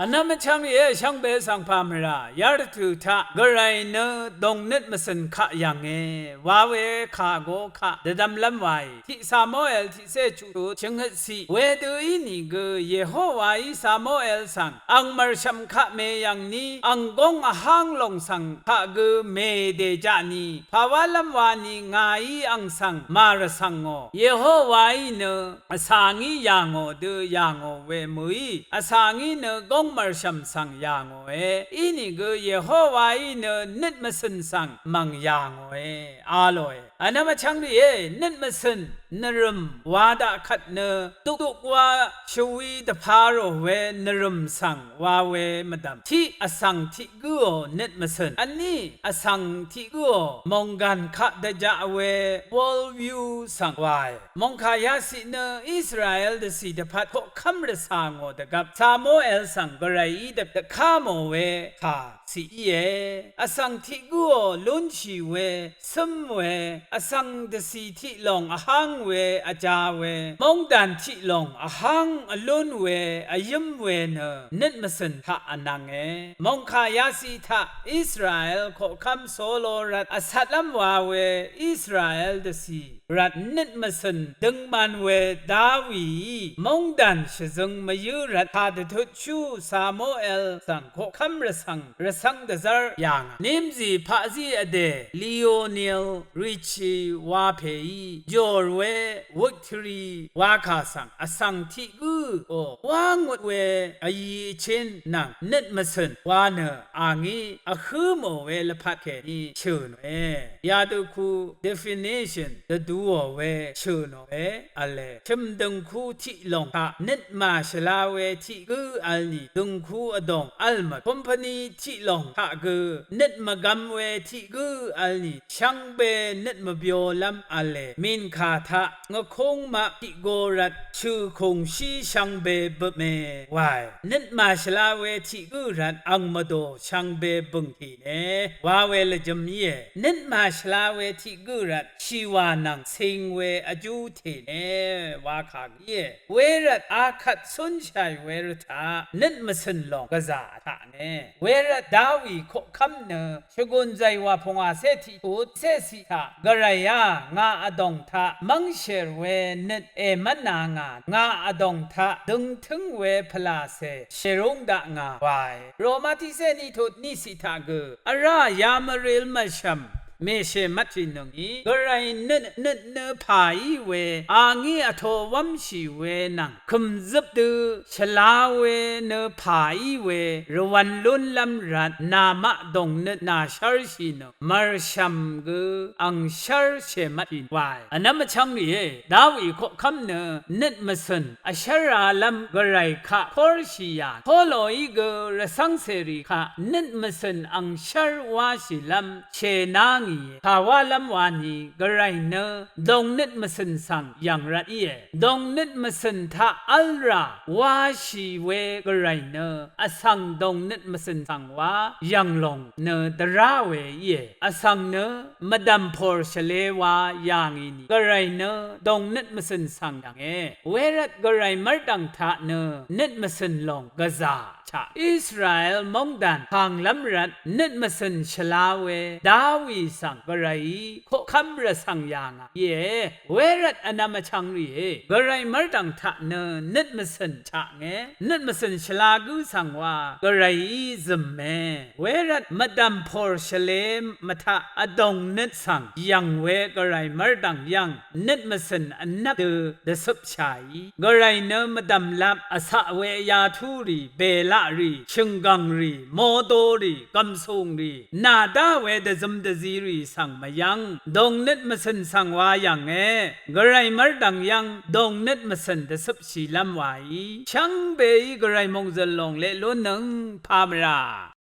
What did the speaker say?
อันนั้นมันช่างเอ๋ช่างเบสังพามรายาร์ตุทะกระไรเนดงนิดมาสินขะยังเงวาเวขาโกขะเดดัมลำไวที่ซาโมเอลที่เซจูชิงห์สีเวดูอินี่ก็เยโฮวาอิซาโมเอลสังอังมารชัมขะเมยังนี้อังกงหังลงสังขะก็เมเดจานีภาวะลำวานีงายอังสังมารสังโงเยโฮวาอิเนอสางียังโงเดยังโงเวมุยอสางีเนกงมารชัมสังยังโงเออินี่ก็เยโฮวาอิเนนิดมาสินสังมังยังโงเออาโลเออันนั้นมาช่างดิเอนิดมาสินนรมวาดาขัดเนตุกว่าชวีดพาโรเวนรมสังวาเวมดัมที่อสังที่กูนิดมาสินอันนี้อสังที่กูมองกันขัดเดจาเววอลวิวสังวายมองขายาสิเนอิสราเอลเดสิเดพัดคำรสังโอเดกับซาโมเอลสังกไรเดข้าโมเวขาสีเออสังที่กูลุนชีเวสมเวอสังเดสิที่ลงอหังเวอาจาเวมองดันที่ลงอหังอลุนเวอายิมเวเนนิดมาสินทะอนังเอมองขายาสิทะอิสราเอลขอคำโซโลรัตอสัตลัมวาเวอิสราเอลเดสีรัตนิดมาสินดึงมันเวดาวีมองดันชจึงมายืรัตฮาดทุชูซาโมเอลสังขอคำระสังเดซาร์ยังนิมซีพาซีอเดลีโอเนลริชีวาเพย์จอร์เววิกตอรีวาคาสังอสังที่กูโอวางหมดเวอยีเชนนังนิดมาสินวาเนอางีอคือโมเวลพัดแค่นี้เชิญเอยาดูคู definition จะดูเวเชิญเออะไรชิมดึงคูที่ลงค่ะนิดมาชลาเวที่กูอันนี้ดึงคูอดงอัลมาคอมพานีที่ลงค่ะกูนิดมากำเวที่กูอันนี้ช่างเบนิดมาเบียวลำอะไรมินคาทะงคงมาที่โกรัดชื่อคงชีช่างเบบเมวายนิดมาชลาเวที่กูรัดอังมาโดช่างเบบึงทีเนว่าเวลจำเย่นิดมาชลาเวที่กูรัดชีวานังสิงเวอจูทีเนว่าขากเย่เวรัดอาคัดสุนชัยเวรัตานิดมาสินลงกะซาทะเนเวรัดดาวีขคำเนชกุนใจว่าพงอาเซติอุเซสิทากระยางาอดงทะมังเชรเวนิดมันนางาอดงทะดึงถึงเวพลาเซเชรุงดะงาวายโรมาติเซนิทุนิสิทาเกอรายามริลมาชัมเมเชมัจินงอีกระไรเนพายเวอางีอโทวัมชีเวนังคุมซับดูชลาเวเนพายเวรวันลุนลำรัดนามะดงเนนาชาร์ชินมารชัมกอังชาร์เชมัจินวายอันนั้นมาช่างนี่ดาวีขคำเนนิดมาสันอชาราลัมกระไรคะคอร์ชิยาโคโลอีกระสังเสรีคะนิดมาสันอังชาร์วาชิลัมเชนังภาวะลำวานีกระไรเนดงนิดมาสินสังอย่างไรดงนิดมาสินทะอัลราวาชีเวกระไรเนอสังดงนิดมาสินสังวายังลงเนดราเวอสังเนมาดัมพอร์ชเลวาอย่างอินีกระไรเนดงนิดมาสินสังอย่างเวรัดกระไรมรดังทะเนนิดมาสินลงกะซาอิสราเอลมองดันทางลำรัดนิดมาสินชลาเวดาวีสังกระไรขคำระสังยางเวรัดอนามาชังรีกระไรมรดังทะเนนิดมาสินชะเงนิดมาสินชลากูสังว่ากระไรซึมเมเวรัดมาดัมพอร์ชเลมมาทะอดงนิดสังยังเวกระไรมรดังยังนิดมาสินอันนับเดสุบชัยกระไรเนมาดัมลับอสะเวยาทูรีเบลารีชิงกังรีโมโตรีกัมซุงรีนาดาเวเดซัมเดซีรีสังมายังดงนิดมาสินสังวายังกระไรมรดังยังดงนิดมาสินเดสุบชีลำวายช่างเบยกระไรมงจลงเลลุนึงพามรา